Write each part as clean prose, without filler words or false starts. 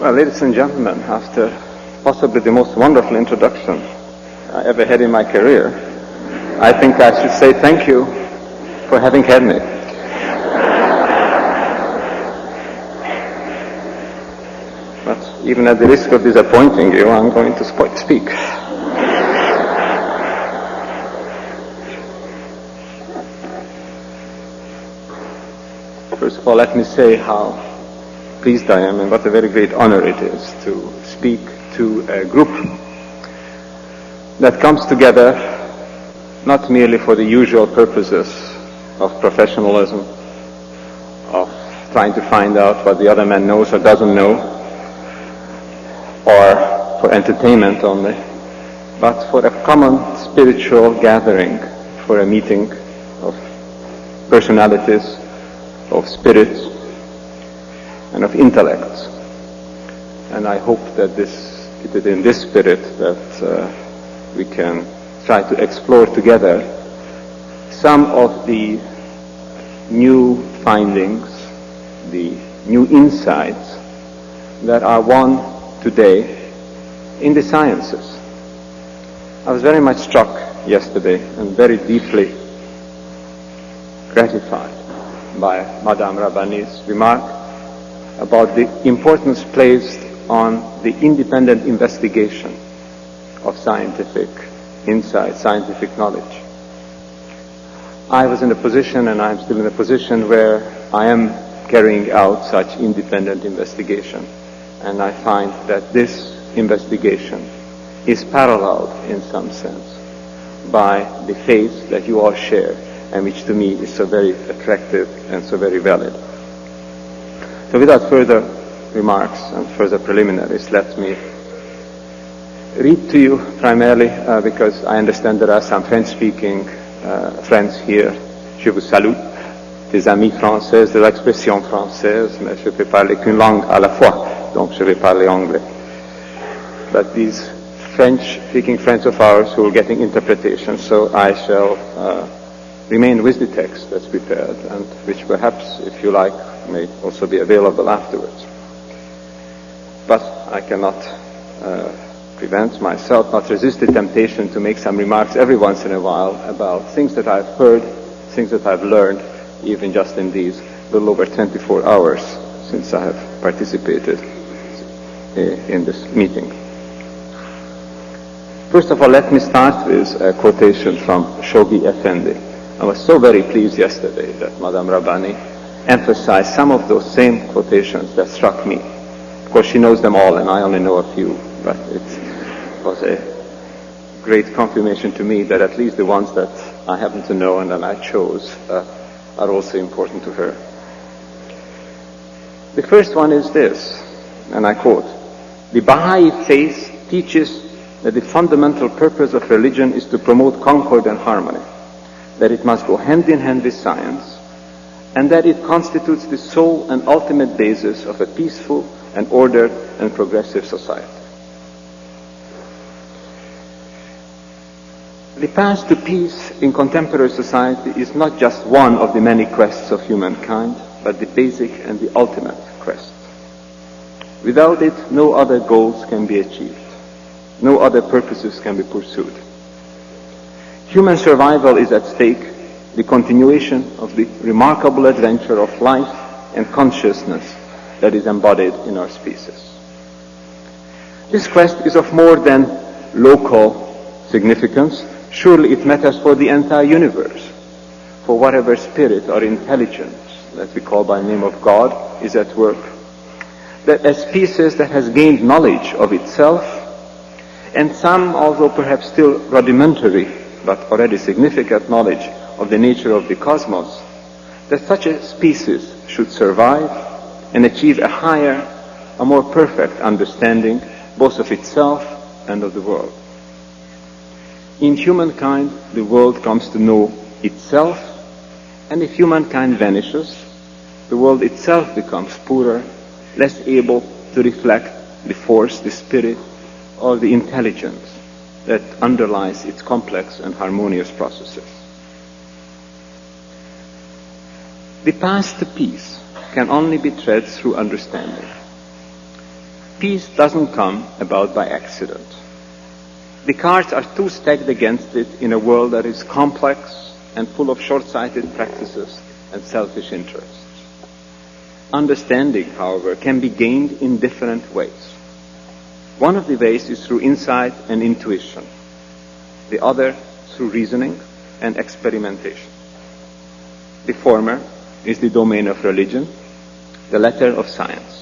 Well, ladies and gentlemen, after possibly the most wonderful introduction I ever had in my career, I think I should say thank you for having had me. But even at the risk of disappointing you, I'm going to speak. First of all, let me say how pleased I am and what a very great honor it is to speak to a group that comes together not merely for the usual purposes of professionalism, of trying to find out what the other man knows or doesn't know, or for entertainment only, but for a common spiritual gathering, for a meeting of personalities, of spirits, and of intellects. And I hope that it is in this spirit that we can try to explore together some of the new findings, the new insights that are won today in the sciences. I was very much struck yesterday and very deeply gratified by Madame Rabbani's remark about the importance placed on the independent investigation of scientific insight, scientific knowledge. I was in a position, and I'm still in a position, where I am carrying out such independent investigation. And I find that this investigation is paralleled, in some sense, by the faith that you all share, and which to me is so very attractive and so very valid. So without further remarks and further preliminaries, let me read to you primarily, because I understand there are some French-speaking friends here. Je vous salue, des amis français de l'expression française, mais je peux parler qu'une langue à la fois, donc je vais parler anglais. But these French-speaking friends of ours who are getting interpretation, so I shall remain with the text that's prepared, and which perhaps, if you like, may also be available afterwards. But I cannot prevent myself, not resist the temptation to make some remarks every once in a while about things that I've heard, things that I've learned, even just in these little over 24 hours since I have participated in this meeting. First of all, let me start with a quotation from Shoghi Effendi. I was so very pleased yesterday that Madame Rabbani emphasized some of those same quotations that struck me. Of course, she knows them all, and I only know a few, but it was a great confirmation to me that at least the ones that I happen to know and that I chose are also important to her. The first one is this, and I quote, "The Baha'i faith teaches that the fundamental purpose of religion is to promote concord and harmony, that it must go hand in hand with science, and that it constitutes the sole and ultimate basis of a peaceful and ordered and progressive society." The path to peace in contemporary society is not just one of the many quests of humankind, but the basic and the ultimate quest. Without it, no other goals can be achieved. No other purposes can be pursued. Human survival is at stake, the continuation of the remarkable adventure of life and consciousness that is embodied in our species. This quest is of more than local significance. Surely it matters for the entire universe, for whatever spirit or intelligence that we call by the name of God is at work. That a species that has gained knowledge of itself, and some, although perhaps still rudimentary, but already significant knowledge of the nature of the cosmos, that such a species should survive and achieve a higher, a more perfect understanding both of itself and of the world. In humankind, the world comes to know itself, and if humankind vanishes, the world itself becomes poorer, less able to reflect the force, the spirit, or the intelligence that underlies its complex and harmonious processes. The path to peace can only be tread through understanding. peace doesn't come about by accident. The cards are too stacked against it in a world that is complex and full of short-sighted practices and selfish interests. Understanding, however, can be gained in different ways. One of the ways is through insight and intuition. The other through reasoning and experimentation. The former is the domain of religion, the latter of science.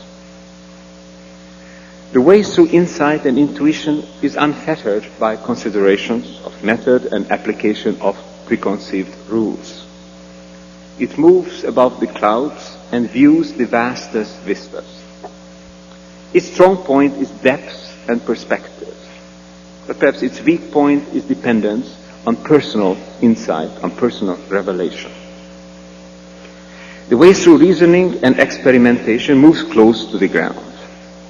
The way through insight and intuition is unfettered by considerations of method and application of preconceived rules. It moves above the clouds and views the vastest vistas. Its strong point is depth and perspective, but perhaps its weak point is dependence on personal insight, on personal revelation. The way through reasoning and experimentation moves close to the ground.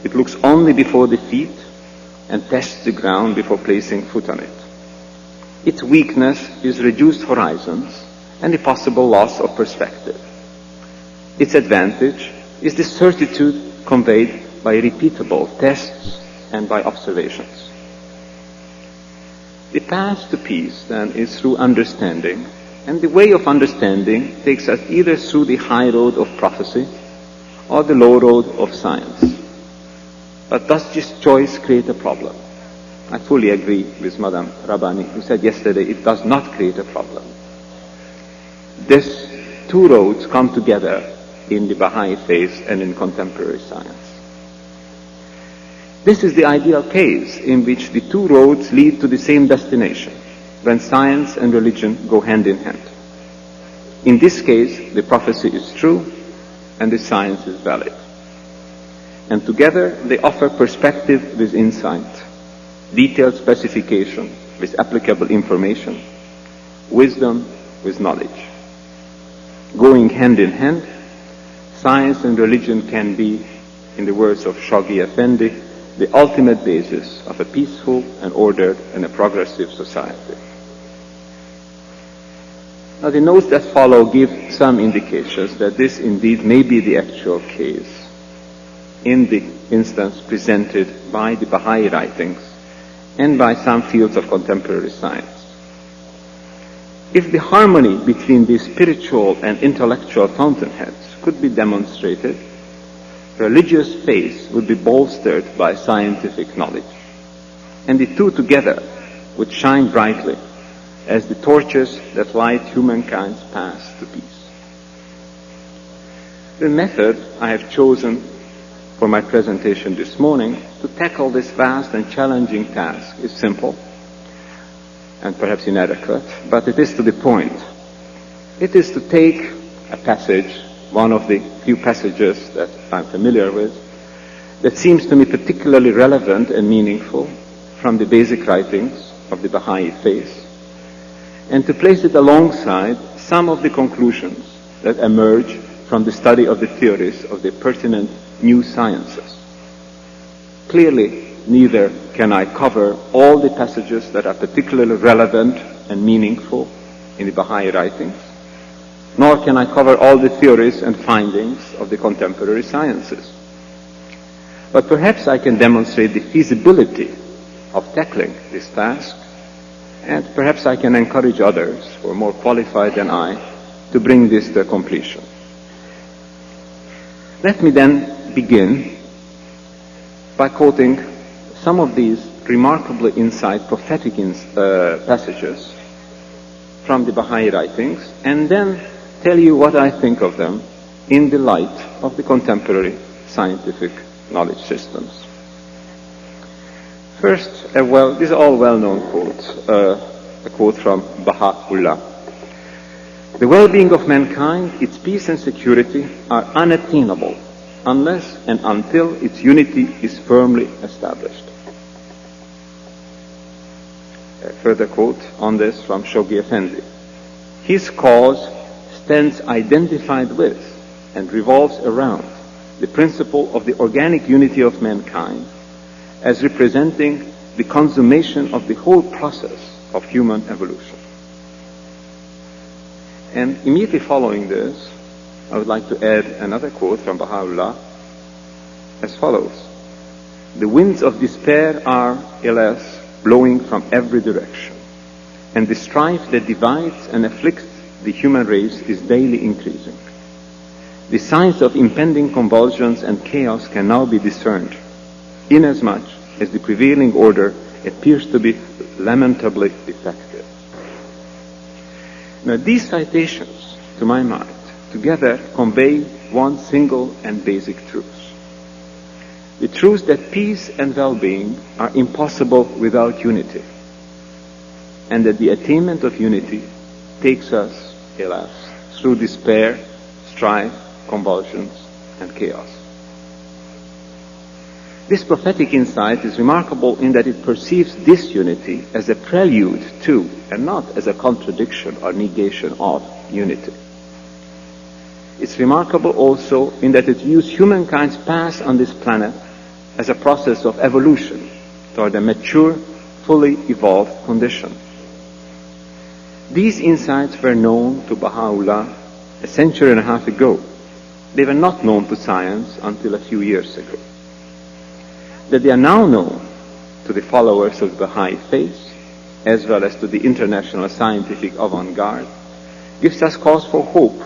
It looks only before the feet and tests the ground before placing foot on it. Its weakness is reduced horizons and the possible loss of perspective. Its advantage is the certitude conveyed by repeatable tests and by observations. The path to peace, then, is through understanding, and the way of understanding takes us either through the high road of prophecy or the low road of science. But does this choice create a problem? I fully agree with Madame Rabbani, who said yesterday it does not create a problem. These two roads come together in the Baha'i faith and in contemporary science. This is the ideal case in which the two roads lead to the same destination, when science and religion go hand in hand. In this case, the prophecy is true and the science is valid. And together they offer perspective with insight, detailed specification with applicable information, wisdom with knowledge. Going hand in hand, science and religion can be, in the words of Shoghi Effendi, the ultimate basis of a peaceful and ordered and a progressive society. Now the notes that follow give some indications that this indeed may be the actual case in the instance presented by the Baha'i writings and by some fields of contemporary science. If the harmony between the spiritual and intellectual fountainheads could be demonstrated, religious faith would be bolstered by scientific knowledge, and the two together would shine brightly as the torches that light humankind's path to peace. The method I have chosen for my presentation this morning to tackle this vast and challenging task is simple and perhaps inadequate, but it is to the point. It is to take a passage, one of the few passages that I'm familiar with, that seems to me particularly relevant and meaningful from the basic writings of the Baha'i faith, and to place it alongside some of the conclusions that emerge from the study of the theories of the pertinent new sciences. Clearly, neither can I cover all the passages that are particularly relevant and meaningful in the Baha'i writings, nor can I cover all the theories and findings of the contemporary sciences. But perhaps I can demonstrate the feasibility of tackling this task, and perhaps I can encourage others who are more qualified than I to bring this to completion. Let me then begin by quoting some of these remarkably prophetic passages from the Baha'i writings, and then tell you what I think of them in the light of the contemporary scientific knowledge systems. First, these are all well-known quotes. A quote from Baha'u'llah. The well-being of mankind, its peace and security are unattainable unless and until its unity is firmly established. A further quote on this from Shoghi Effendi. His cause stands identified with and revolves around the principle of the organic unity of mankind as representing the consummation of the whole process of human evolution. And immediately following this, I would like to add another quote from Baha'u'llah as follows. The winds of despair are, alas, blowing from every direction, and the strife that divides and afflicts the human race is daily increasing. The signs of impending convulsions and chaos can now be discerned, inasmuch as the prevailing order appears to be lamentably defective. Now, these citations, to my mind, together convey one single and basic truth. The truth that peace and well-being are impossible without unity, and that the attainment of unity takes us, alas, through despair, strife, convulsions, and chaos. This prophetic insight is remarkable in that it perceives disunity as a prelude to, and not as a contradiction or negation of, unity. It's remarkable also in that it views humankind's path on this planet as a process of evolution toward a mature, fully evolved condition. These insights were known to Baha'u'llah a century and a half ago. They were not known to science until a few years ago. That they are now known to the followers of the Baha'i faith, as well as to the international scientific avant-garde, gives us cause for hope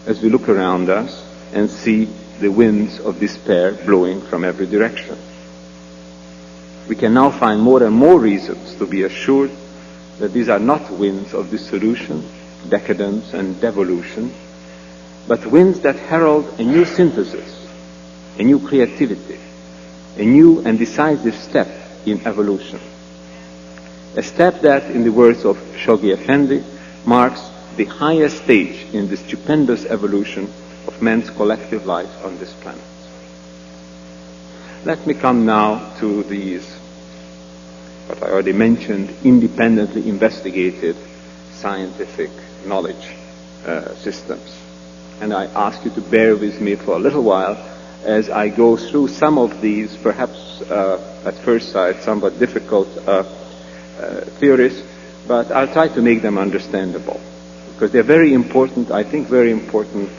as we look around us and see the winds of despair blowing from every direction. We can now find more and more reasons to be assured that these are not winds of dissolution, decadence, and devolution, but winds that herald a new synthesis, a new creativity, a new and decisive step in evolution. A step that, in the words of Shoghi Effendi, marks the highest stage in the stupendous evolution of man's collective life on this planet. Let me come now to these, what I already mentioned, independently investigated scientific knowledge systems. And I ask you to bear with me for a little while as I go through some of these, perhaps at first sight, somewhat difficult theories, but I'll try to make them understandable, because they're very important, I think very important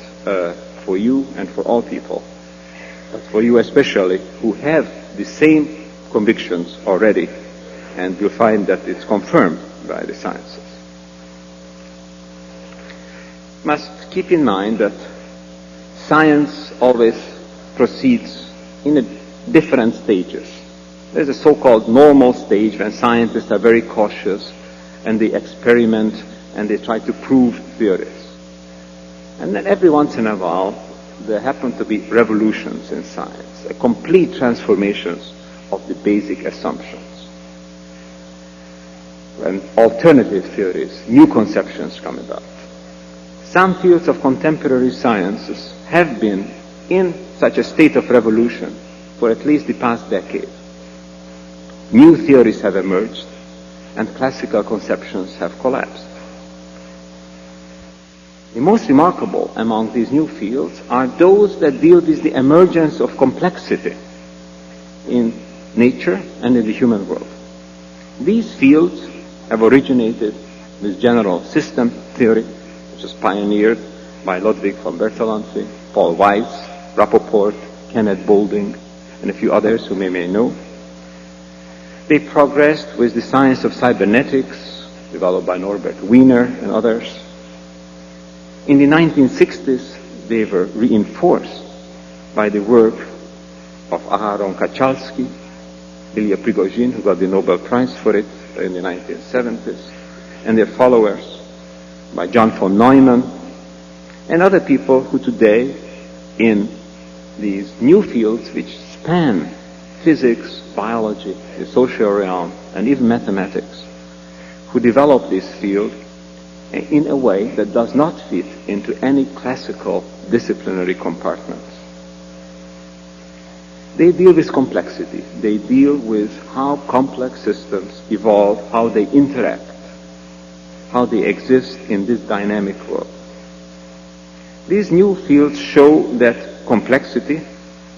for you and for all people, but for you especially, who have the same convictions already, and you'll find that it's confirmed by the sciences. Must keep in mind that science always proceeds in different stages. There's a so-called normal stage when scientists are very cautious and they experiment and they try to prove theories. And then every once in a while there happen to be revolutions in science, a complete transformations of the basic assumptions. When alternative theories, new conceptions come about. Some fields of contemporary sciences have been in such a state of revolution for at least the past decade. New theories have emerged and classical conceptions have collapsed. The most remarkable among these new fields are those that deal with the emergence of complexity in nature and in the human world. These fields have originated with general system theory, which was pioneered by Ludwig von Bertalanffy, Paul Weiss, Rappaport, Kenneth Boulding, and a few others who may know. They progressed with the science of cybernetics, developed by Norbert Wiener and others. In the 1960s, they were reinforced by the work of Aharon Kachalski, Ilya Prigozhin, who got the Nobel Prize for it in the 1970s, and their followers, by John von Neumann, and other people who today, in these new fields which span physics, biology, the social realm, and even mathematics, who develop this field in a way that does not fit into any classical disciplinary compartments. They deal with complexity. They deal with how complex systems evolve, how they interact, how they exist in this dynamic world. These new fields show that complexity,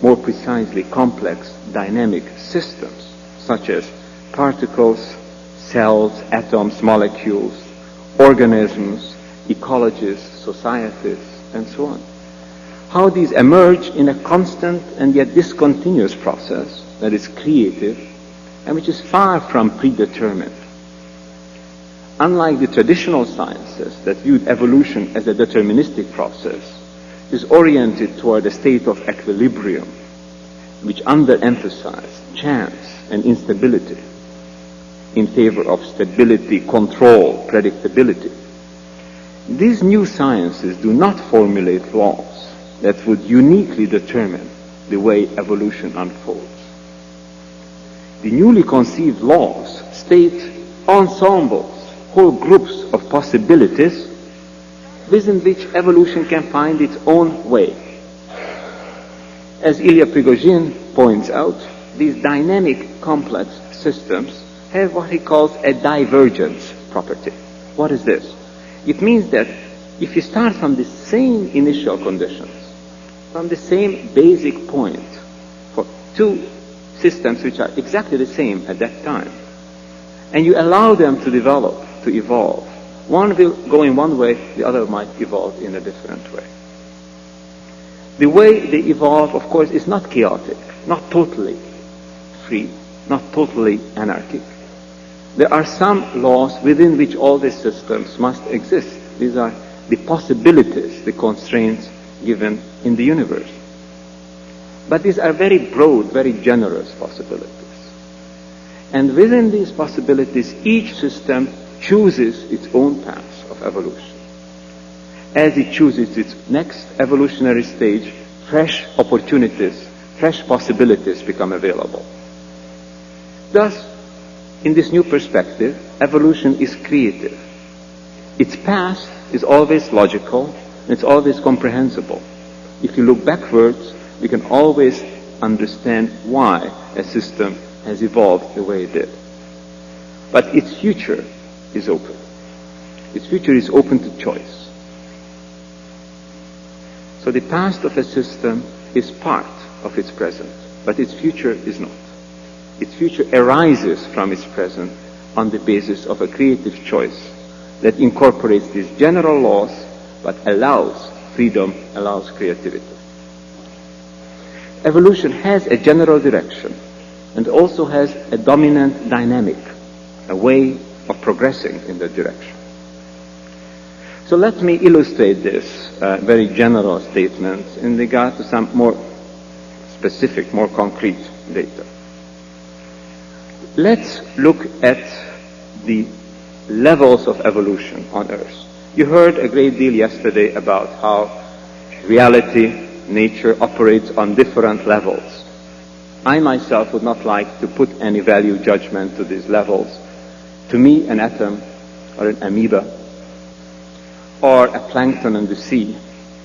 more precisely complex dynamic systems, such as particles, cells, atoms, molecules, organisms, ecologies, societies, and so on, how these emerge in a constant and yet discontinuous process that is creative and which is far from predetermined. Unlike the traditional sciences that viewed evolution as a deterministic process, is oriented toward a state of equilibrium, which underemphasized chance and instability in favor of stability, control, predictability. These new sciences do not formulate laws that would uniquely determine the way evolution unfolds. The newly conceived laws state ensembles, whole groups of possibilities within which evolution can find its own way. As Ilya Prigozhin points out, these dynamic, complex systems have what he calls a divergence property. What is this? It means that if you start from the same initial conditions, from the same basic point for two systems which are exactly the same at that time, and you allow them to develop, to evolve, one will go in one way, the other might evolve in a different way. The way they evolve, of course, is not chaotic, not totally free, not totally anarchic. There are some laws within which all these systems must exist. These are the possibilities, the constraints given in the universe. But these are very broad, very generous possibilities. And within these possibilities, each system chooses its own path of evolution. As it chooses its next evolutionary stage, fresh opportunities, fresh possibilities become available. Thus, in this new perspective, evolution is creative. Its path is always logical, and it's always comprehensible. If you look backwards, we can always understand why a system has evolved the way it did. But its future is open. Its future is open to choice. So the past of a system is part of its present, but its future is not. Its future arises from its present on the basis of a creative choice that incorporates these general laws but allows freedom, allows creativity. Evolution has a general direction and also has a dominant dynamic, a way of progressing in that direction. So let me illustrate this very general statement in regard to some more specific, more concrete data. Let's look at the levels of evolution on Earth. You heard a great deal yesterday about how reality, nature operates on different levels. I myself would not like to put any value judgment to these levels. To me, an atom or an amoeba or a plankton in the sea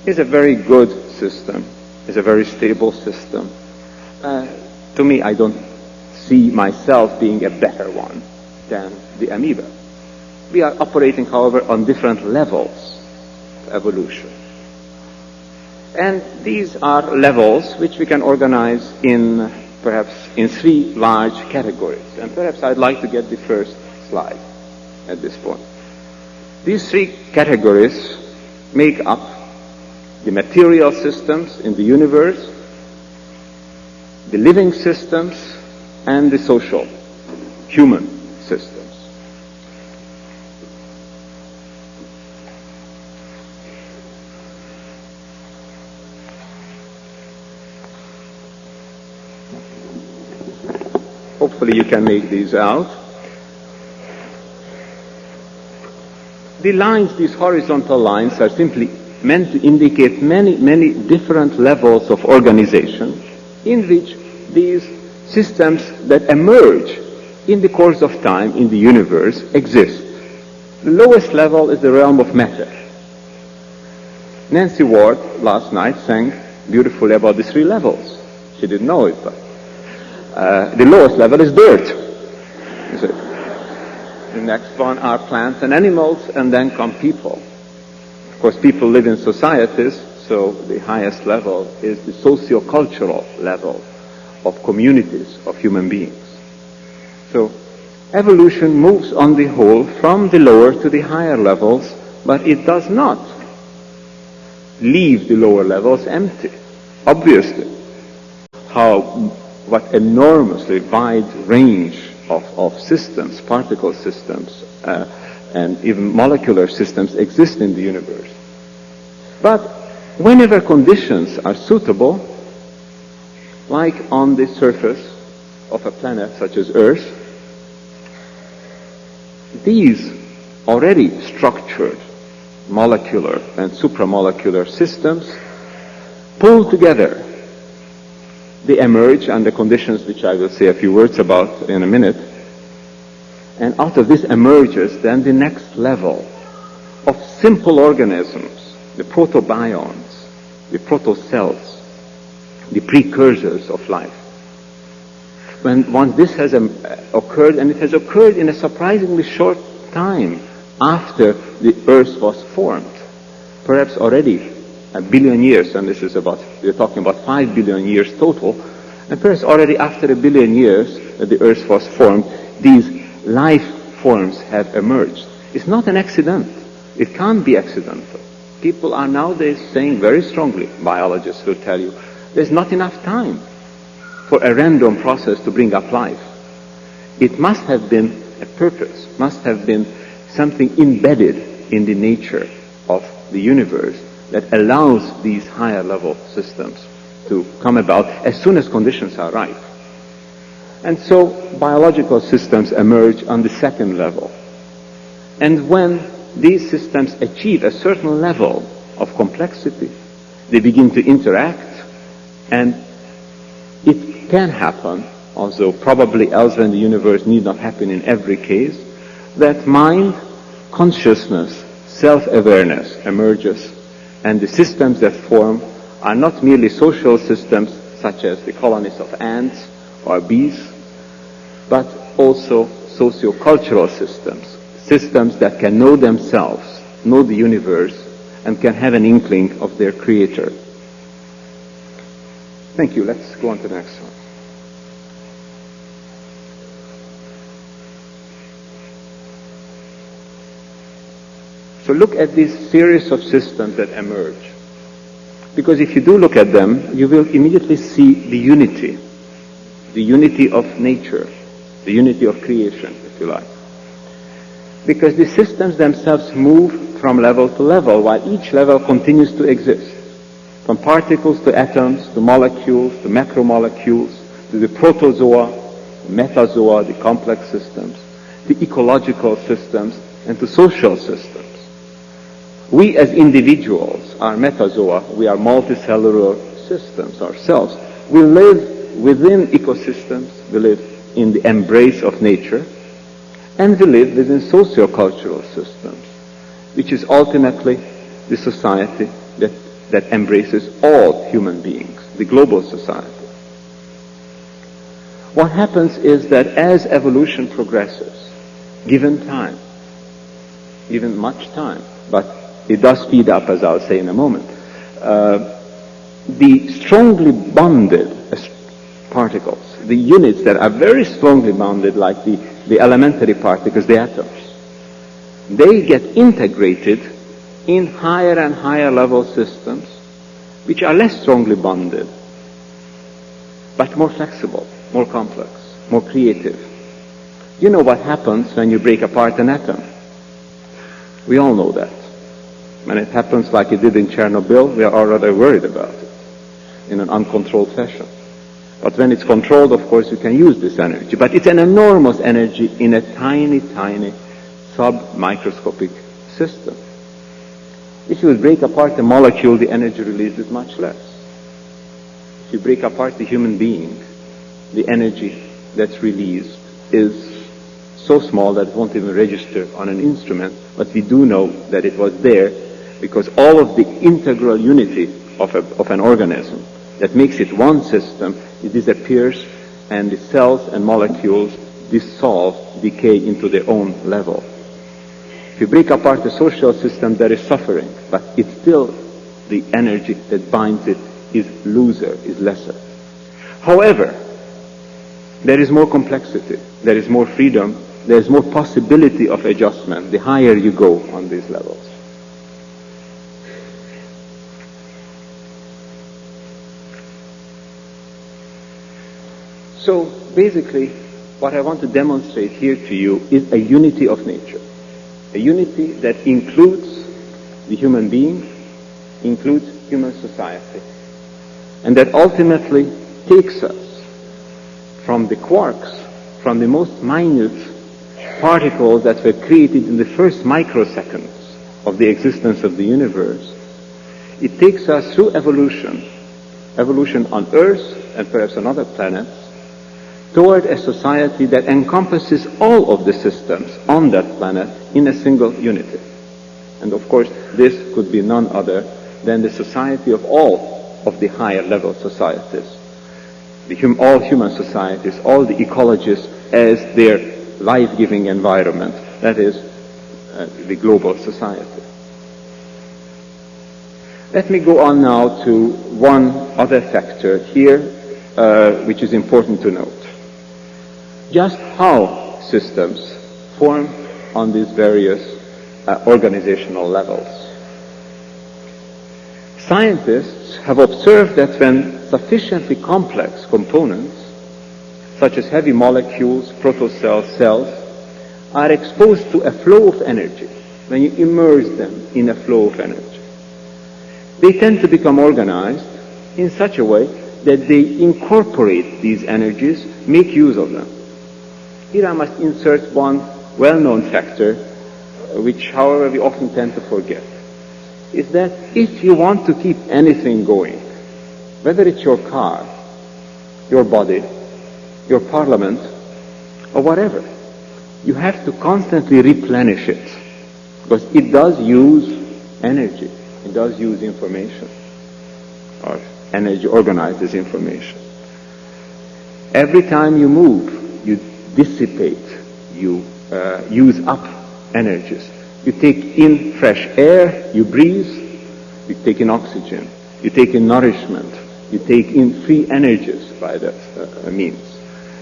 is a very good system, is a very stable system. To me, I don't see myself being a better one than the amoeba. We are operating, however, on different levels of evolution. And these are levels which we can organize in, perhaps, in three large categories. And perhaps I'd like to get the first slide at this point. These three categories make up the material systems in the universe, the living systems, and the social, human systems. Hopefully you can make these out. The lines, these horizontal lines, are simply meant to indicate many different levels of organization in which these systems that emerge in the course of time in the universe exist. The lowest level is the realm of matter. Nancy Ward last night sang beautifully about the three levels. She didn't know it, but the lowest level is dirt. The next one are plants and animals, and then come people. Of course, people live in societies, so the highest level is the socio-cultural level of communities of human beings. So evolution moves on the whole from the lower to the higher levels, but it does not leave the lower levels empty. Obviously, what enormously wide range of systems, particle systems, and even molecular systems exist in the universe. But whenever conditions are suitable, like on the surface of a planet such as Earth, these already structured molecular and supramolecular systems pull together. They emerge under conditions which I will say a few words about in a minute. And out of this emerges then the next level of simple organisms, the protobionts, the protocells, the precursors of life. Once this has occurred, and it has occurred in a surprisingly short time after the Earth was formed, perhaps already a billion years, and we're talking about 5 billion years total, and perhaps already after a billion years that the Earth was formed, these life forms have emerged. It's not an accident. It can't be accidental. People are nowadays saying very strongly, biologists will tell you, there's not enough time for a random process to bring up life. It must have been a purpose, must have been something embedded in the nature of the universe that allows these higher level systems to come about as soon as conditions are right. And so biological systems emerge on the second level. And when these systems achieve a certain level of complexity, they begin to interact, and it can happen, although probably elsewhere in the universe need not happen in every case, that mind, consciousness, self-awareness emerges, and the systems that form are not merely social systems such as the colonies of ants or bees, but also socio-cultural systems that can know themselves, know the universe, and can have an inkling of their creator. Thank you. Let's go on to the next one. So look at this series of systems that emerge. Because if you do look at them, you will immediately see the unity of nature, the unity of creation, if you like. Because the systems themselves move from level to level, while each level continues to exist. From particles to atoms, to molecules, to macromolecules, to the protozoa, the metazoa, the complex systems, to ecological systems, and to social systems. We as individuals are metazoa, we are multicellular systems ourselves. We live within ecosystems, we live in the embrace of nature, and we live within socio-cultural systems, which is ultimately the society that embraces all human beings, the global society. What happens is that as evolution progresses, given time, given much time, but it does speed up, as I'll say in a moment, the strongly bonded particles, the units that are very strongly bonded, like the elementary particles, the atoms, they get integrated in higher and higher level systems, which are less strongly bonded, but more flexible, more complex, more creative. You know what happens when you break apart an atom? We all know that. When it happens like it did in Chernobyl, we are all rather worried about it in an uncontrolled fashion. But when it's controlled, of course, you can use this energy. But it's an enormous energy in a tiny, tiny sub-microscopic system. If you would break apart the molecule, the energy released is much less. If you break apart the human being, the energy that's released is so small that it won't even register on an instrument, but we do know that it was there because all of the integral unity of an organism that makes it one system, it disappears, and the cells and molecules dissolve, decay into their own level. If you break apart the social system, there is suffering, but it's still the energy that binds it is looser, is lesser. However, there is more complexity, there is more freedom, there is more possibility of adjustment the higher you go on these levels. So basically, what I want to demonstrate here to you is a unity of nature. A unity that includes the human being, includes human society, and that ultimately takes us from the quarks, from the most minute particles that were created in the first microseconds of the existence of the universe. It takes us through evolution on Earth and perhaps on other planets, toward a society that encompasses all of the systems on that planet in a single unity. And of course, this could be none other than the society of all of the higher level societies. All human societies, all the ecologists as their life-giving environment, that is, the global society. Let me go on now to one other factor here, which is important to note. Just how systems form on these various organizational levels. Scientists have observed that when sufficiently complex components, such as heavy molecules, protocells, cells, are exposed to a flow of energy, when you immerse them in a flow of energy, they tend to become organized in such a way that they incorporate these energies, make use of them. Here I must insert one well-known factor, which, however, we often tend to forget, is that if you want to keep anything going, whether it's your car, your body, your parliament, or whatever, you have to constantly replenish it, because it does use energy, it does use information, or energy organizes information. Every time you move, you dissipate, you use up energies. You take in fresh air, you breathe, you take in oxygen, you take in nourishment, you take in free energies by that means.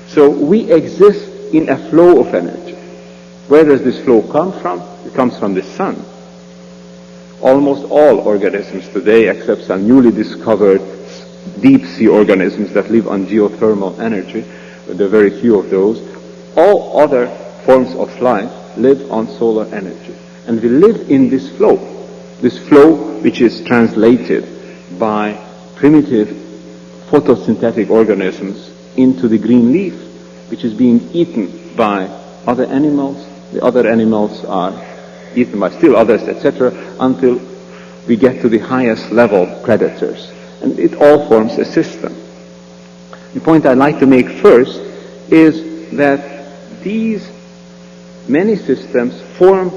So we exist in a flow of energy. Where does this flow come from? It comes from the sun. Almost all organisms today, except some newly discovered deep sea organisms that live on geothermal energy, but there are very few of those, all other forms of life live on solar energy. And we live in this flow which is translated by primitive photosynthetic organisms into the green leaf, which is being eaten by other animals. The other animals are eaten by still others, etc., until we get to the highest level predators. And it all forms a system. The point I'd like to make first is that these many systems form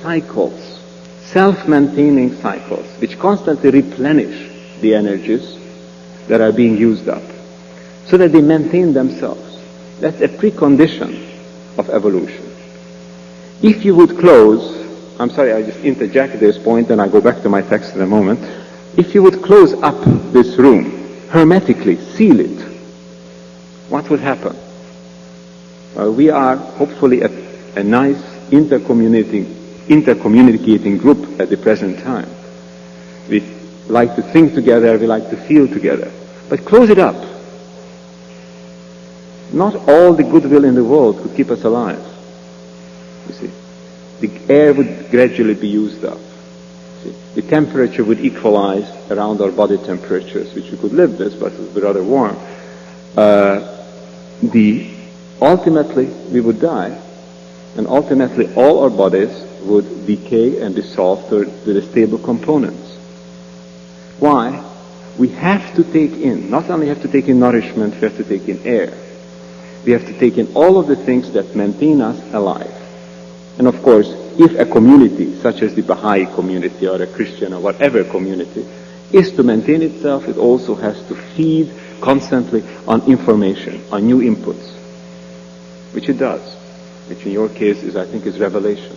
cycles, self-maintaining cycles, which constantly replenish the energies that are being used up, so that they maintain themselves. That's a precondition of evolution. If you would close, I'm sorry, I just interject this point and I go back to my text in a moment. If you would close up this room, hermetically seal it, what would happen? We are hopefully a nice intercommunicating group at the present time. We like to think together, we like to feel together. But close it up. Not all the goodwill in the world could keep us alive. You see, the air would gradually be used up. See, the temperature would equalize around our body temperatures, which we could live with, but it would be rather warm. Ultimately, we would die, and ultimately all our bodies would decay and dissolve to the stable components. Why? We have to take in, not only have to take in nourishment, we have to take in air. We have to take in all of the things that maintain us alive. And of course, if a community, such as the Baha'i community or a Christian or whatever community, is to maintain itself, it also has to feed constantly on information, on new inputs, which it does, which in your case is, I think, is revelation.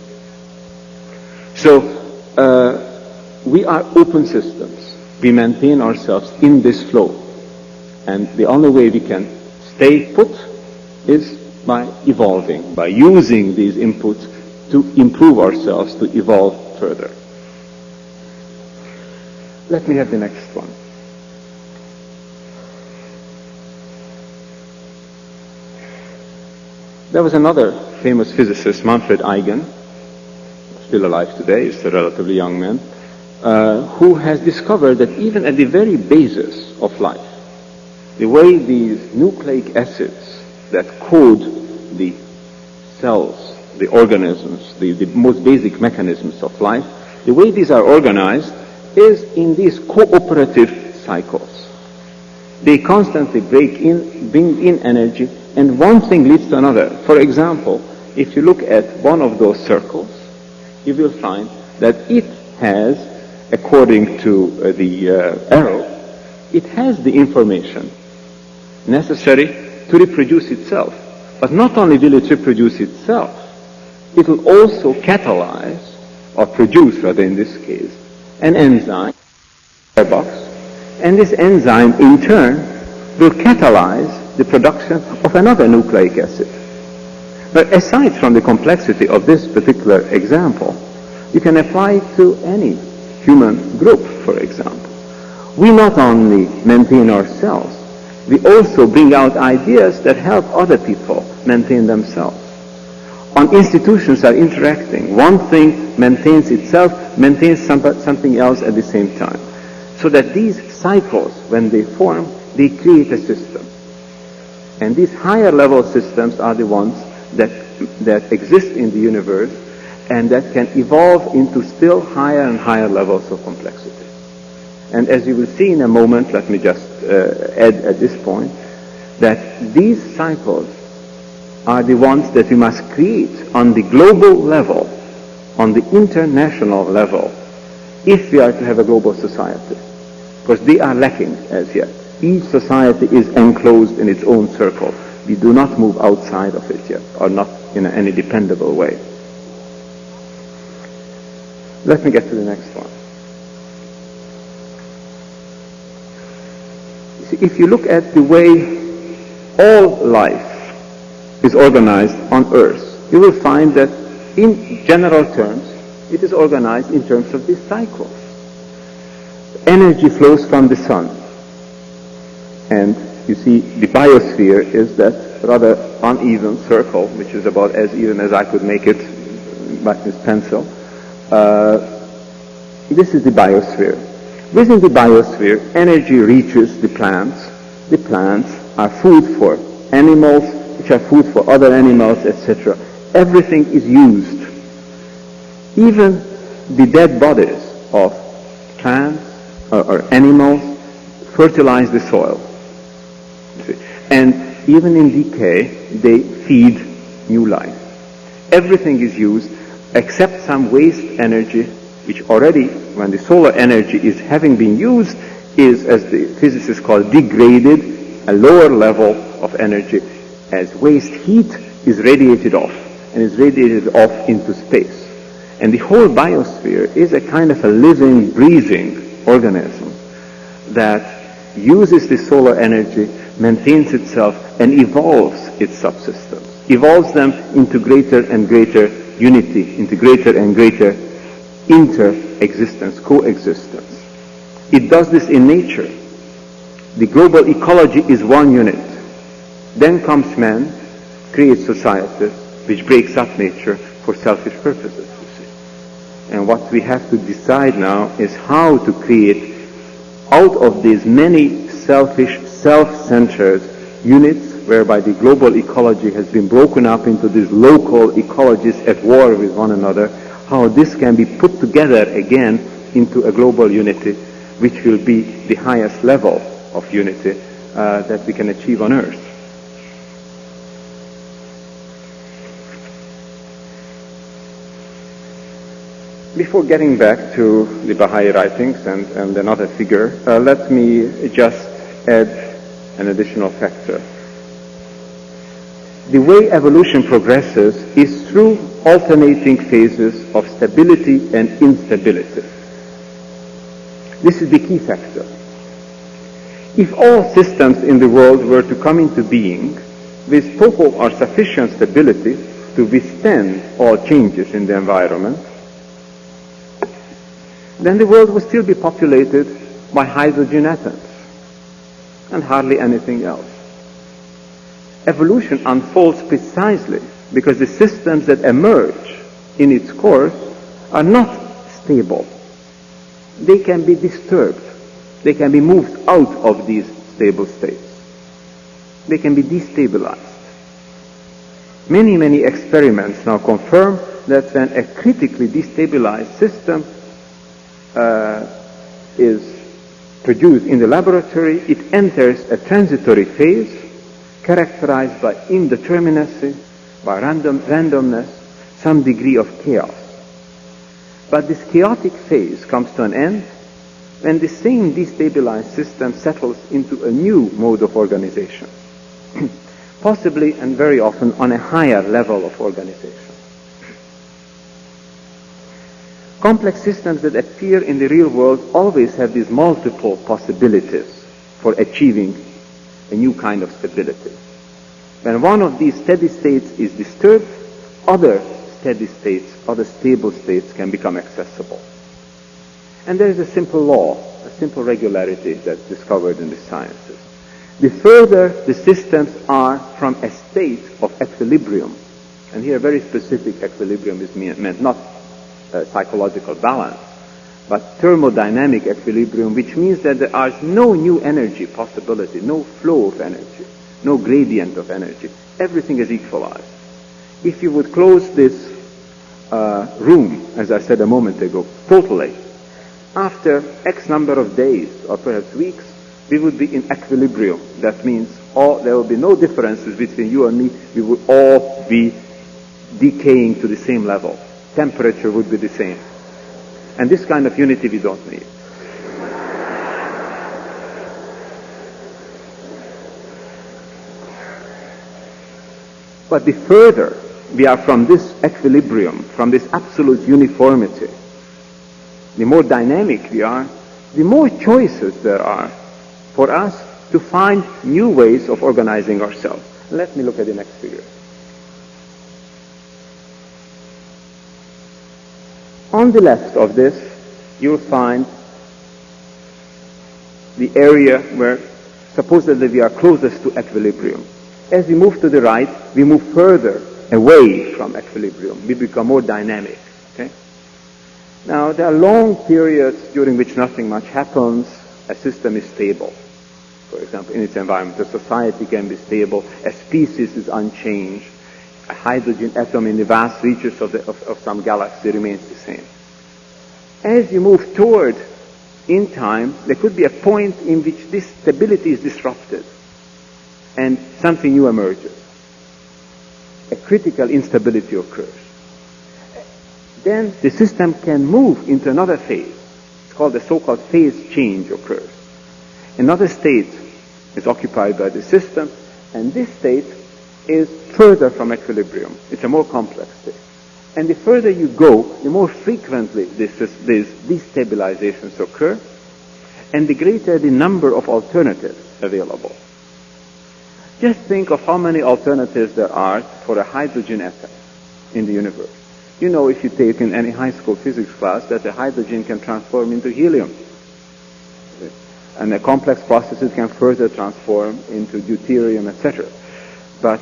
So, we are open systems. We maintain ourselves in this flow. And the only way we can stay put is by evolving, by using these inputs to improve ourselves, to evolve further. Let me have the next one. There was another famous physicist, Manfred Eigen, still alive today, he's a relatively young man, who has discovered that even at the very basis of life, the way these nucleic acids that code the cells, the organisms, the most basic mechanisms of life, the way these are organized is in these cooperative cycles. They constantly bring in energy, and one thing leads to another. For example, if you look at one of those circles, you will find that it has, according to the arrow, it has the information necessary to reproduce itself. But not only will it reproduce itself, it will also catalyze, or produce rather in this case, an enzyme, box, and this enzyme in turn will catalyze the production of another nucleic acid. But aside from the complexity of this particular example, you can apply it to any human group, for example. We not only maintain ourselves, we also bring out ideas that help other people maintain themselves. On institutions are interacting. One thing maintains itself, maintains something else at the same time. So that these cycles, when they form, they create a system. And these higher level systems are the ones that exist in the universe and that can evolve into still higher and higher levels of complexity. And as you will see in a moment, let me just add at this point, that these cycles are the ones that we must create on the global level, on the international level, if we are to have a global society. Because they are lacking as yet. Each society is enclosed in its own circle. We do not move outside of it yet, or not in any dependable way. Let me get to the next one. See, if you look at the way all life is organized on Earth, you will find that in general terms, it is organized in terms of these cycles. Energy flows from the sun. And you see, the biosphere is that rather uneven circle, which is about as even as I could make it with this pencil. This is the biosphere. Within the biosphere, energy reaches the plants. The plants are food for animals, which are food for other animals, etc. Everything is used. Even the dead bodies of plants or animals fertilize the soil. And even in decay, they feed new life. Everything is used except some waste energy, which already, when the solar energy is having been used, is, as the physicists call, degraded, a lower level of energy, as waste heat is radiated off, and is radiated off into space. And the whole biosphere is a kind of a living, breathing organism that uses the solar energy, maintains itself, and evolves its subsystems, evolves them into greater and greater unity, into greater and greater inter-existence, coexistence. It does this in nature. The global ecology is one unit. Then comes man, creates society, which breaks up nature for selfish purposes, you see. And what we have to decide now is how to create, out of these many selfish, self-centered units, whereby the global ecology has been broken up into these local ecologies at war with one another, how this can be put together again into a global unity, which will be the highest level of unity that we can achieve on Earth. Before getting back to the Baha'i writings and another figure, let me just add an additional factor. The way evolution progresses is through alternating phases of stability and instability. This is the key factor. If all systems in the world were to come into being with total or sufficient stability to withstand all changes in the environment, then the world would still be populated by hydrogen atoms and hardly anything else. evolution unfolds precisely because the systems that emerge in its course are not stable. They can be disturbed. They can be moved out of these stable states. They can be destabilized. Many experiments now confirm that when a critically destabilized system is produced in the laboratory, it enters a transitory phase characterized by indeterminacy, by randomness, some degree of chaos. But this chaotic phase comes to an end when the same destabilized system settles into a new mode of organization, possibly and very often on a higher level of organization. Complex systems that appear in the real world always have these multiple possibilities for achieving a new kind of stability. When one of these steady states is disturbed, other steady states, other stable states can become accessible. And there is a simple law, a simple regularity that's discovered in the sciences. The further the systems are from a state of equilibrium, and here very specific equilibrium is meant, not psychological balance, but thermodynamic equilibrium, which means that there is no new energy possibility, no flow of energy, no gradient of energy. Everything is equalized. If you would close this room, as I said a moment ago, totally, after X number of days or perhaps weeks, we would be in equilibrium. That means there will be no differences between you and me. We would all be decaying to the same level. Temperature would be the same. And this kind of unity we don't need. But the further we are from this equilibrium, from this absolute uniformity, the more dynamic we are, the more choices there are for us to find new ways of organizing ourselves. Let me look at the next figure. On the left of this, you'll find the area where supposedly we are closest to equilibrium. As we move to the right, we move further away from equilibrium. We become more dynamic. Okay? Now, there are long periods during which nothing much happens. A system is stable. For example, in its environment, a society can be stable. A species is unchanged. A hydrogen atom in the vast reaches of some galaxy remains the same. As you move toward in time, there could be a point in which this stability is disrupted and something new emerges. A critical instability occurs. Then the system can move into another phase. It's called the so-called phase change occurs. Another state is occupied by the system, and this state is further from equilibrium. It's a more complex state. And the further you go, the more frequently these destabilizations occur, and the greater the number of alternatives available. Just think of how many alternatives there are for a hydrogen atom in the universe. You know, if you take in any high school physics class, that the hydrogen can transform into helium. And the complex processes can further transform into deuterium, etc. But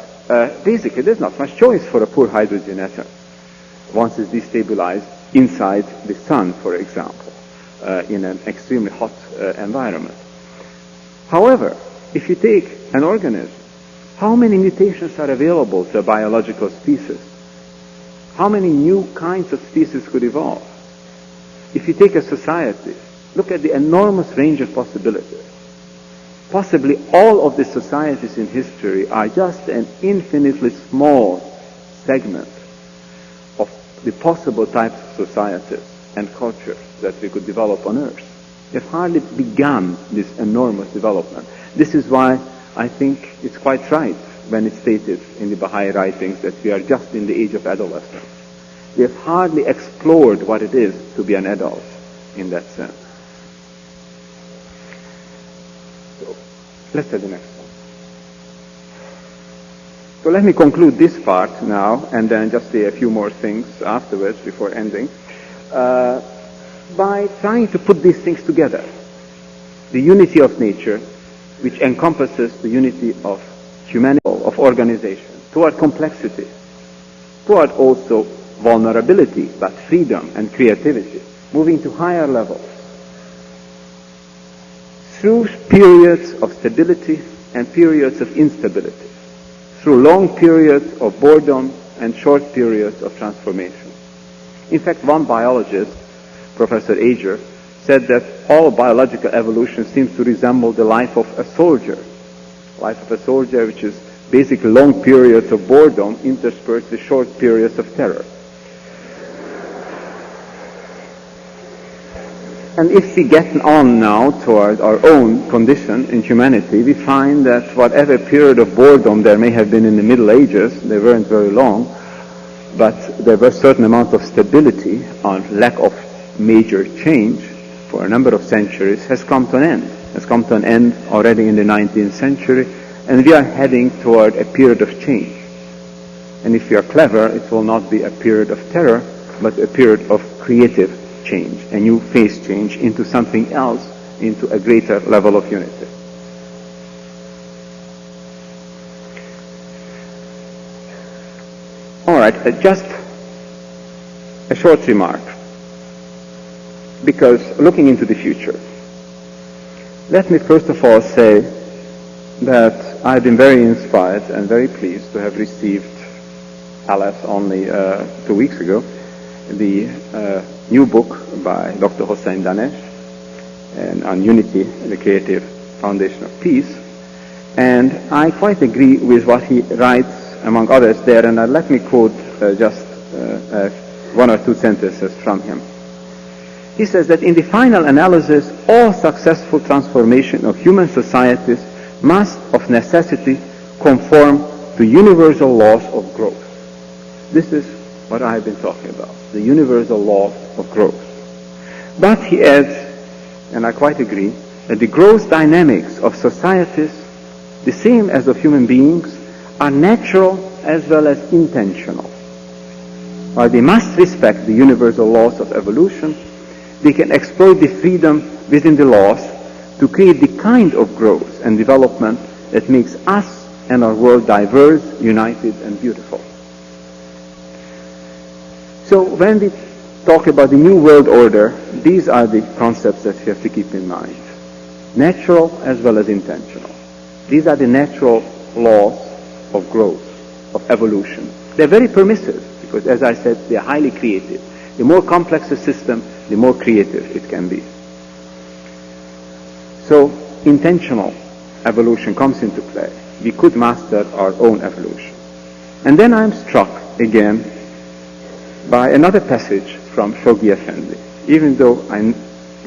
basically, there's not much choice for a poor hydrogen atom once it's destabilized inside the sun, for example, in an extremely hot environment. However, if you take an organism, how many mutations are available to a biological species? How many new kinds of species could evolve? If you take a society, look at the enormous range of possibilities. Possibly all of the societies in history are just an infinitely small segment of the possible types of societies and cultures that we could develop on Earth. We have hardly begun this enormous development. This is why I think it's quite right when it's stated in the Baha'i writings that we are just in the age of adolescence. We have hardly explored what it is to be an adult in that sense. So, let's take the next one. So let me conclude this part now and then just say a few more things afterwards before ending. By trying to put these things together. The unity of nature, which encompasses the unity of humanity, of organization, toward complexity, toward also vulnerability, but freedom and creativity, moving to higher levels, through periods of stability and periods of instability, through long periods of boredom and short periods of transformation. In fact, one biologist, Professor Ager, said that all biological evolution seems to resemble the life of a soldier. Life of a soldier, which is basically long periods of boredom interspersed with short periods of terror. And if we get on now toward our own condition in humanity, we find that whatever period of boredom there may have been in the Middle Ages, they weren't very long, but there was a certain amount of stability or lack of major change for a number of centuries has come to an end. Has come to an end already in the 19th century, and we are heading toward a period of change. And if we are clever, it will not be a period of terror, but a period of creative change, a new phase change into something else, into a greater level of unity. All right, just a short remark, because looking into the future, let me first of all say that I've been very inspired and very pleased to have received, alas, only 2 weeks ago, the new book by Dr. Hossein Danesh and on Unity, the Creative Foundation of Peace. And I quite agree with what he writes, among others, there, and let me quote just one or two sentences from him. He says that in the final analysis, all successful transformation of human societies must, of necessity, conform to universal laws of growth. This is what I have been talking about, the universal laws of growth. But he adds, and I quite agree, that the growth dynamics of societies, the same as of human beings, are natural as well as intentional. While they must respect the universal laws of evolution, they can exploit the freedom within the laws to create the kind of growth and development that makes us and our world diverse, united, and beautiful. So when we talk about the new world order, these are the concepts that we have to keep in mind. Natural as well as intentional. These are the natural laws of growth, of evolution. They're very permissive because, as I said, they're highly creative. The more complex a system, the more creative it can be. So intentional evolution comes into play. We could master our own evolution. And then I'm struck again by another passage from Shoghi Effendi. Even though I'm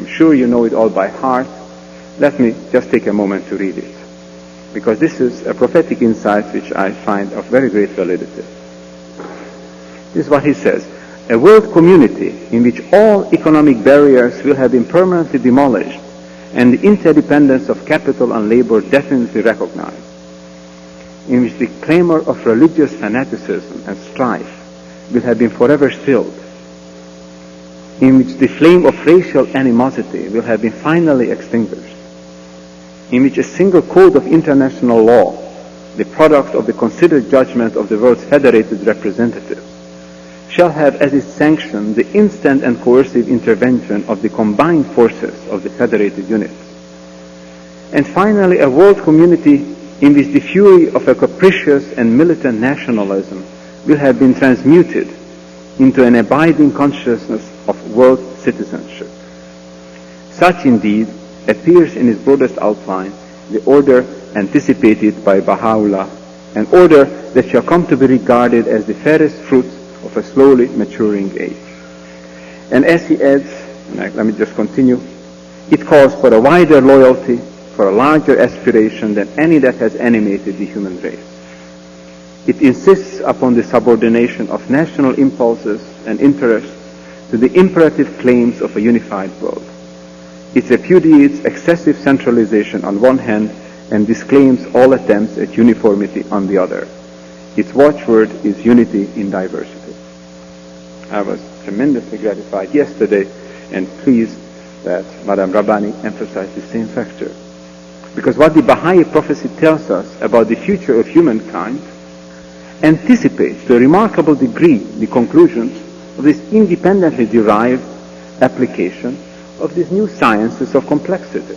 sure you know it all by heart, let me just take a moment to read it, because this is a prophetic insight which I find of very great validity. This is what he says: a world community in which all economic barriers will have been permanently demolished and the interdependence of capital and labor definitely recognized, in which the clamor of religious fanaticism and strife will have been forever stilled, in which the flame of racial animosity will have been finally extinguished, in which a single code of international law, the product of the considered judgment of the world's federated representatives, shall have as its sanction the instant and coercive intervention of the combined forces of the federated units. And finally, a world community in which the fury of a capricious and militant nationalism will have been transmuted into an abiding consciousness of world citizenship. Such indeed appears in its broadest outline the order anticipated by Baha'u'llah, an order that shall come to be regarded as the fairest fruits of a slowly maturing age. And as he adds, let me just continue, it calls for a wider loyalty, for a larger aspiration than any that has animated the human race. It insists upon the subordination of national impulses and interests to the imperative claims of a unified world. It repudiates excessive centralization on one hand and disclaims all attempts at uniformity on the other. Its watchword is unity in diversity. I was tremendously gratified yesterday and pleased that Madame Rabbani emphasized the same factor. Because what the Baha'i prophecy tells us about the future of humankind anticipates to a remarkable degree the conclusions of this independently derived application of these new sciences of complexity.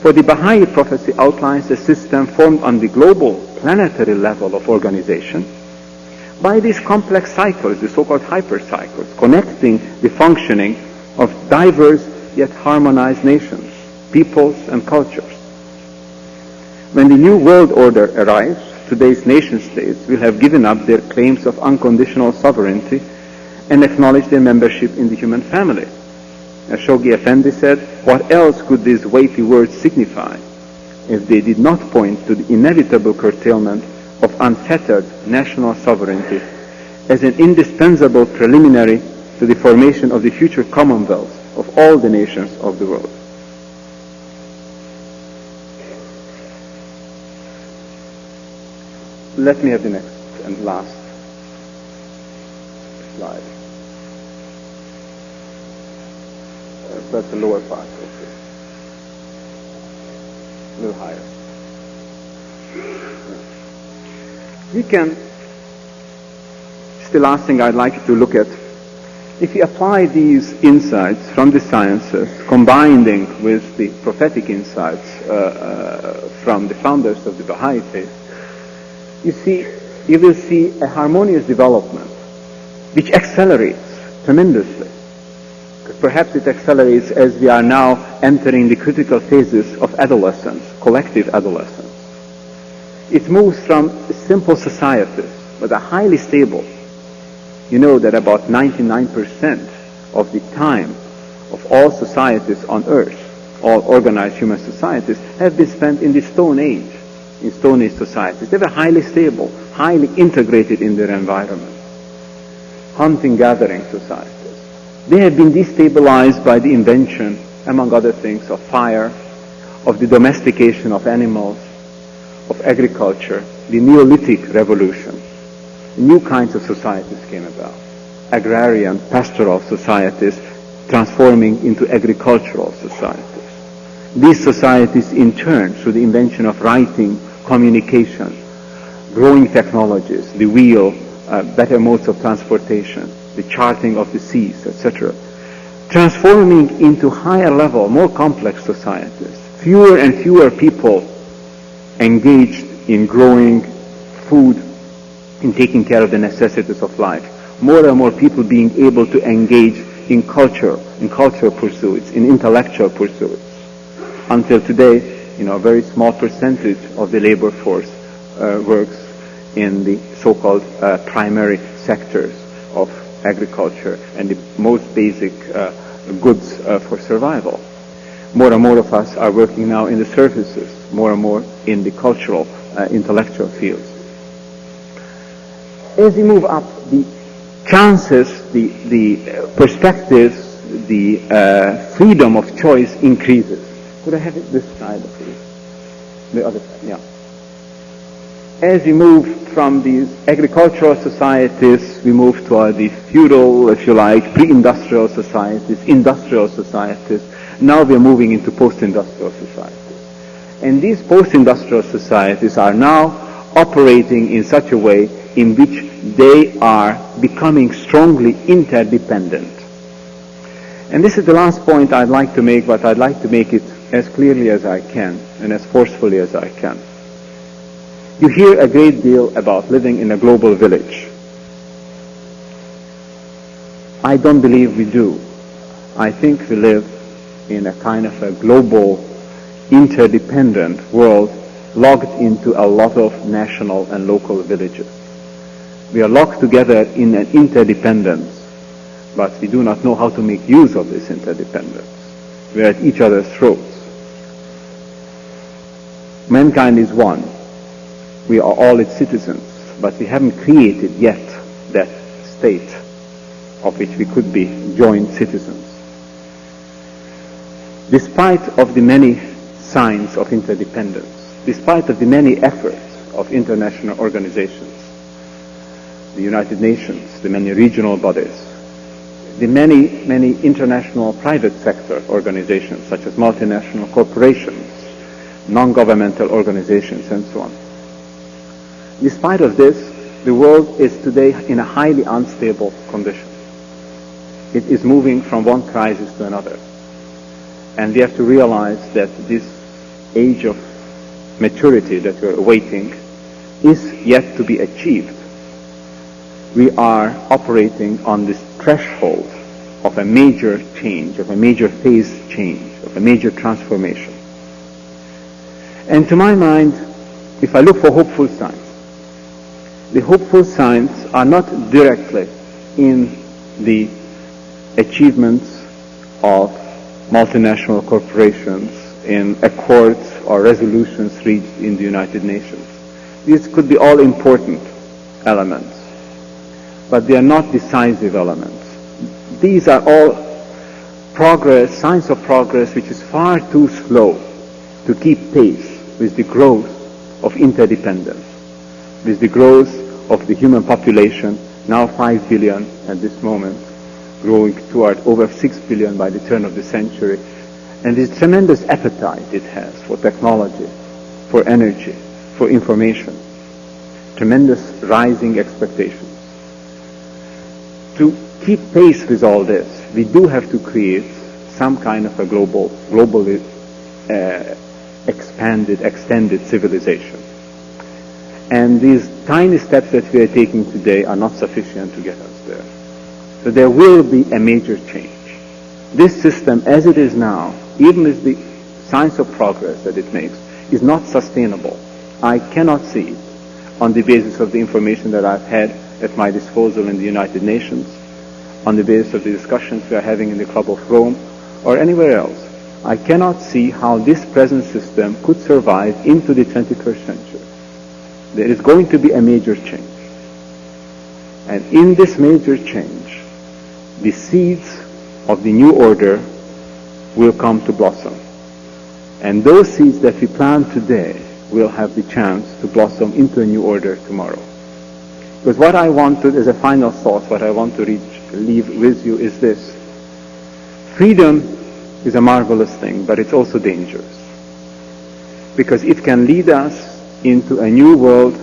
For the Baha'i prophecy outlines a system formed on the global planetary level of organization by these complex cycles, the so-called hypercycles, connecting the functioning of diverse yet harmonized nations, peoples and cultures. When the new world order arrives, today's nation-states will have given up their claims of unconditional sovereignty and acknowledged their membership in the human family. As Shoghi Effendi said, what else could these weighty words signify if they did not point to the inevitable curtailment of unfettered national sovereignty as an indispensable preliminary to the formation of the future commonwealth of all the nations of the world. Let me have the next and last slide. That's the lower part. Okay. A little higher. We can, it's the last thing I'd like you to look at. If you apply these insights from the sciences, combining with the prophetic insights from the founders of the Baha'i faith, you will see a harmonious development which accelerates tremendously. Perhaps it accelerates as we are now entering the critical phases of adolescence, collective adolescence. It moves from simple societies, but are highly stable. You know that about 99% of the time of all societies on earth, all organized human societies, have been spent in the Stone Age, in Stone Age societies. They were highly stable, highly integrated in their environment. Hunting-gathering societies. They have been destabilized by the invention, among other things, of fire, of the domestication of animals, of agriculture, the Neolithic revolution. New kinds of societies came about. Agrarian, pastoral societies transforming into agricultural societies. These societies, in turn, through the invention of writing, communication, growing technologies, the wheel, better modes of transportation, the charting of the seas, etc., transforming into higher level, more complex societies. Fewer and fewer people engaged in growing food, in taking care of the necessities of life. More and more people being able to engage in cultural pursuits, in intellectual pursuits. Until today, a very small percentage of the labor force works in the so-called primary sectors of agriculture and the most basic goods for survival. More and more of us are working now in the services, more and more in the cultural, intellectual fields. As we move up, the chances, the perspectives, the freedom of choice increases. Could I have it this side, please? The other side, yeah. As we move from these agricultural societies, we move toward the feudal, if you like, pre-industrial societies, industrial societies. Now we are moving into post-industrial societies. And these post-industrial societies are now operating in such a way in which they are becoming strongly interdependent. And this is the last point I'd like to make, but I'd like to make it as clearly as I can and as forcefully as I can. You hear a great deal about living in a global village. I don't believe we do. I think we live in a kind of a global, interdependent world locked into a lot of national and local villages. We are locked together in an interdependence, but we do not know how to make use of this interdependence. We are at each other's throats. Mankind is one. We are all its citizens, but we haven't created yet that state of which we could be joint citizens. Despite of the many signs of interdependence, despite of the many efforts of international organizations, the United Nations, the many regional bodies, the many international private sector organizations such as multinational corporations, non-governmental organizations, and so on. Despite of this, the world is today in a highly unstable condition. It is moving from one crisis to another. And we have to realize that this age of maturity that we're awaiting is yet to be achieved. We are operating on this threshold of a major change, of a major phase change, of a major transformation. And to my mind, if I look for hopeful signs, the hopeful signs are not directly in the achievements of multinational corporations, in accords or resolutions reached in the United Nations. These could be all important elements, but they are not decisive elements. These are all progress, signs of progress, which is far too slow to keep pace with the growth of interdependence, with the growth of the human population, now 5 billion at this moment, growing toward over 6 billion by the turn of the century, and this tremendous appetite it has for technology, for energy, for information, tremendous rising expectations. To keep pace with all this, we do have to create some kind of a globally expanded, extended civilization. And these tiny steps that we are taking today are not sufficient to get us there. So there will be a major change. This system, as it is now, even with the signs of progress that it makes, is not sustainable. I cannot see it on the basis of the information that I've had at my disposal in the United Nations, on the basis of the discussions we are having in the Club of Rome, or anywhere else. I cannot see how this present system could survive into the 21st century. There is going to be a major change. And in this major change, the seeds of the new order will come to blossom. And those seeds that we plant today will have the chance to blossom into a new order tomorrow. Because what I want to, as a final thought, what I want to leave with you is this. Freedom is a marvelous thing, but it's also dangerous. Because it can lead us into a new world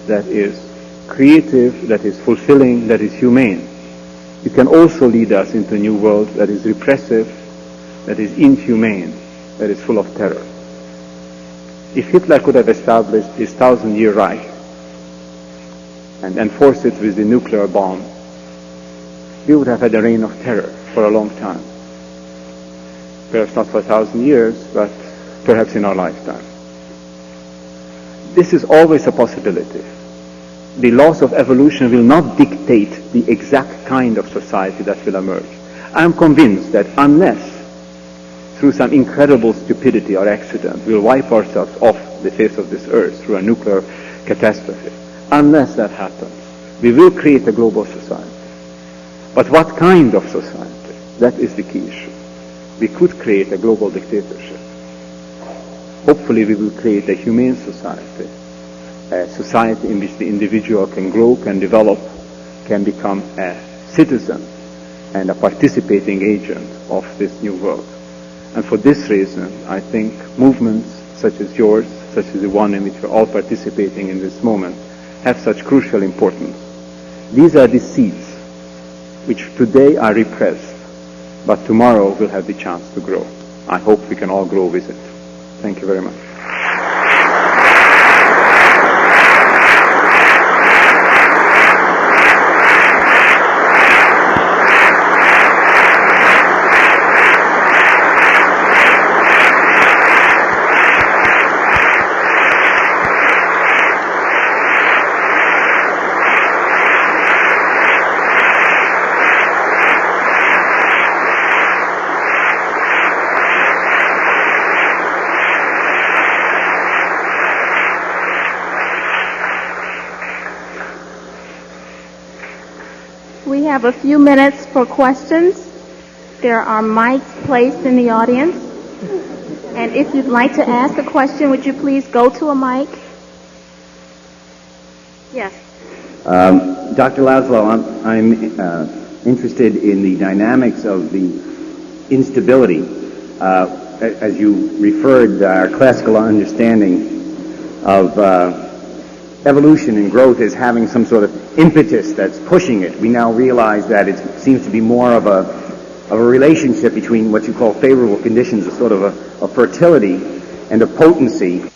that is creative, that is fulfilling, that is humane. It can also lead us into a new world that is repressive, that is inhumane, that is full of terror. If Hitler could have established his 1,000-year Reich and enforced it with the nuclear bomb, we would have had a reign of terror for a long time. Perhaps not for 1,000 years, but perhaps in our lifetime. This is always a possibility. The laws of evolution will not dictate the exact kind of society that will emerge. I am convinced that unless, through some incredible stupidity or accident, we'll wipe ourselves off the face of this earth through a nuclear catastrophe, unless that happens, we will create a global society. But what kind of society? That is the key issue. We could create a global dictatorship. Hopefully we will create a humane society, a society in which the individual can grow, can develop, can become a citizen and a participating agent of this new world. And for this reason, I think movements such as yours, such as the one in which we're all participating in this moment, have such crucial importance. These are the seeds which today are repressed, but tomorrow will have the chance to grow. I hope we can all grow with it. Thank you very much. We have a few minutes for questions. There are mics placed in the audience. And if you'd like to ask a question, would you please go to a mic? Yes. Dr. Laszlo, I'm interested in the dynamics of the instability. as you referred, our classical understanding of evolution and growth as having some sort of impetus that's pushing it. We now realize that it seems to be more of a relationship between what you call favorable conditions, a sort of a fertility and a potency.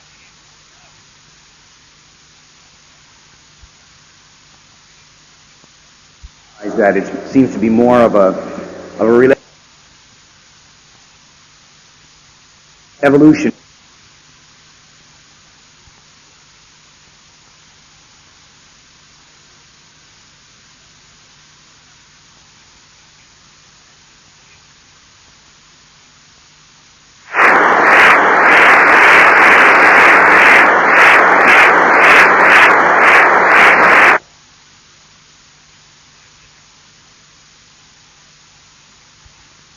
That it seems to be more of a relation. Evolution.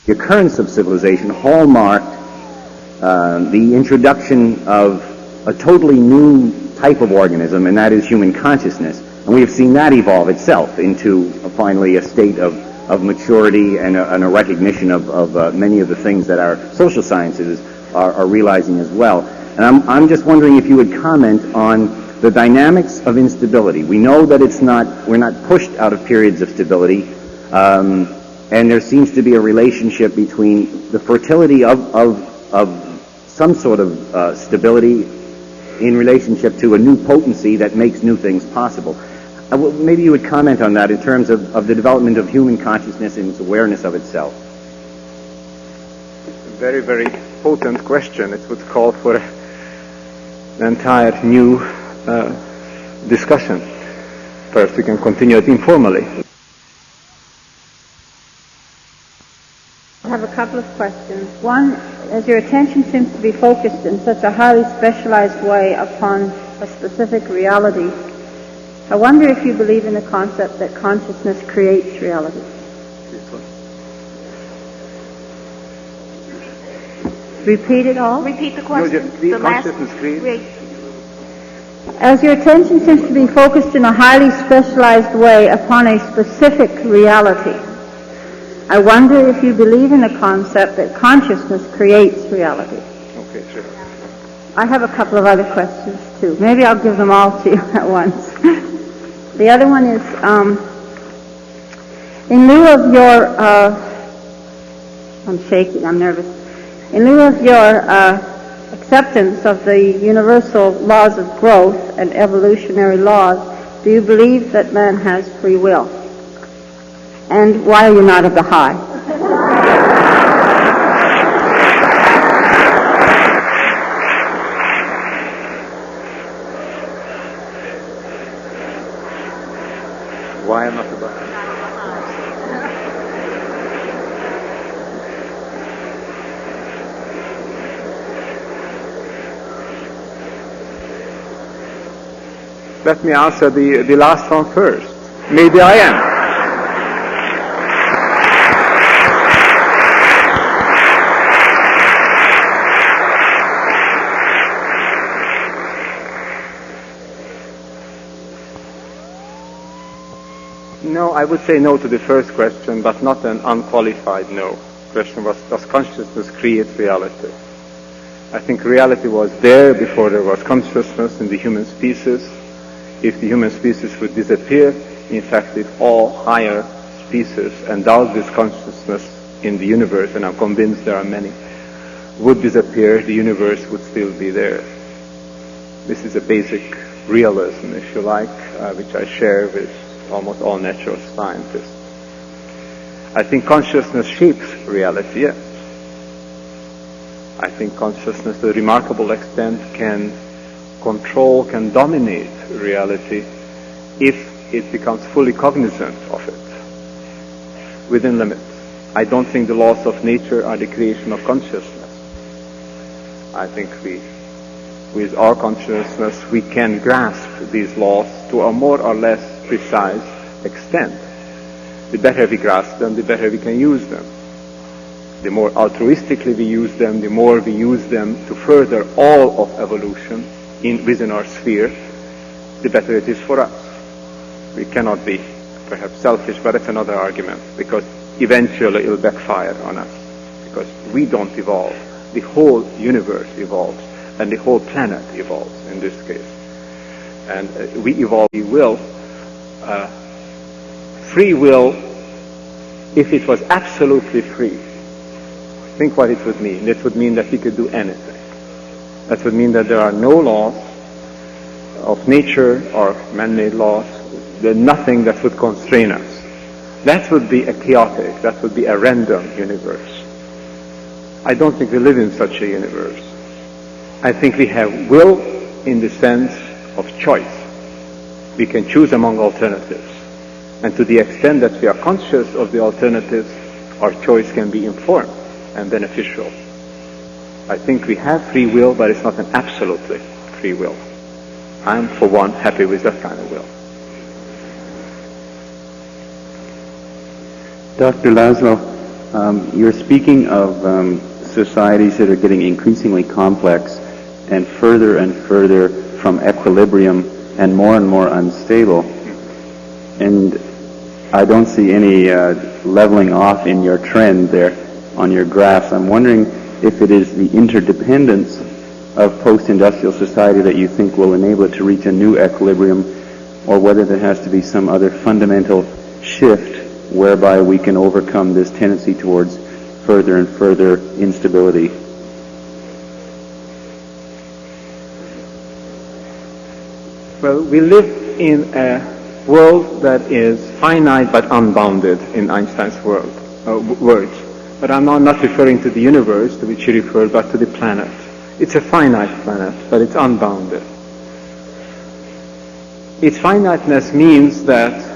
The occurrence of civilization hallmarked the introduction of a totally new type of organism, and that is human consciousness. And we have seen that evolve itself into finally a state of maturity and a recognition of many of the things that our social sciences are realizing as well. And I'm just wondering if you would comment on the dynamics of instability. We know that we're not pushed out of periods of stability. And there seems to be a relationship between the fertility of some sort of stability in relationship to a new potency that makes new things possible. Maybe you would comment on that in terms of the development of human consciousness and its awareness of itself. A very, very potent question. It would call for an entire new discussion. Perhaps we can continue it informally. I have a couple of questions. One, as your attention seems to be focused in such a highly specialized way upon a specific reality, I wonder if you believe in the concept that consciousness creates reality. Repeat it all? Repeat the question. No, the consciousness creates. As your attention seems to be focused in a highly specialized way upon a specific reality, I wonder if you believe in the concept that consciousness creates reality. Okay, sure. I have a couple of other questions, too. Maybe I'll give them all to you at once. The other one is, in lieu of your, I'm shaking, I'm nervous. In lieu of your acceptance of the universal laws of growth and evolutionary laws, do you believe that man has free will? And why are you not of the high? Why am I not about? Let me answer the last one first. Maybe I am. No, I would say no to the first question, but not an unqualified no. The question was, does consciousness create reality? I think reality was there before there was consciousness in the human species. If the human species would disappear, in fact, if all higher species endowed with consciousness in the universe, and I'm convinced there are many, would disappear, the universe would still be there. This is a basic realism, if you like, which I share with almost all natural scientists. I think consciousness shapes reality, yes. I think consciousness, to a remarkable extent, can control, can dominate reality if it becomes fully cognizant of it, within limits. I don't think the laws of nature are the creation of consciousness. I think with our consciousness, we can grasp these laws to a more or less precise extent. The better we grasp them, the better we can use them. The more altruistically we use them, the more we use them to further all of evolution within our sphere, the better it is for us. We cannot be perhaps selfish, but it's another argument, because eventually it will backfire on us, because we don't evolve the whole universe evolves, and the whole planet evolves in this case. And we evolve free will, if it was absolutely free. Think what it would mean. It would mean that we could do anything. That would mean that there are no laws of nature or man-made laws. There's nothing that would constrain us. That would be a chaotic, that would be a random universe. I don't think we live in such a universe. I think we have will in the sense of choice. We can choose among alternatives. And to the extent that we are conscious of the alternatives, our choice can be informed and beneficial. I think we have free will, but it's not an absolutely free will. I'm, for one, happy with that kind of will. Dr. Laszlo, you're speaking of societies that are getting increasingly complex and further from equilibrium and more unstable. And I don't see any leveling off in your trend there on your graphs. I'm wondering if it is the interdependence of post-industrial society that you think will enable it to reach a new equilibrium, or whether there has to be some other fundamental shift whereby we can overcome this tendency towards further and further instability. Well, we live in a world that is finite but unbounded, in Einstein's words. But I'm not referring to the universe to which he referred, but to the planet. It's a finite planet, but it's unbounded. Its finiteness means that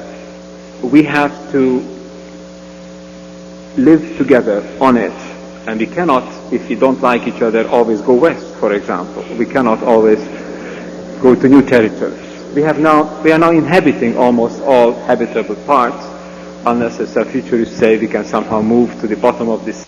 we have to live together on it. And we cannot, if we don't like each other, always go west, for example. We cannot always go to new territories. We are now inhabiting almost all habitable parts, unless, as our futurists say, we can somehow move to the bottom of this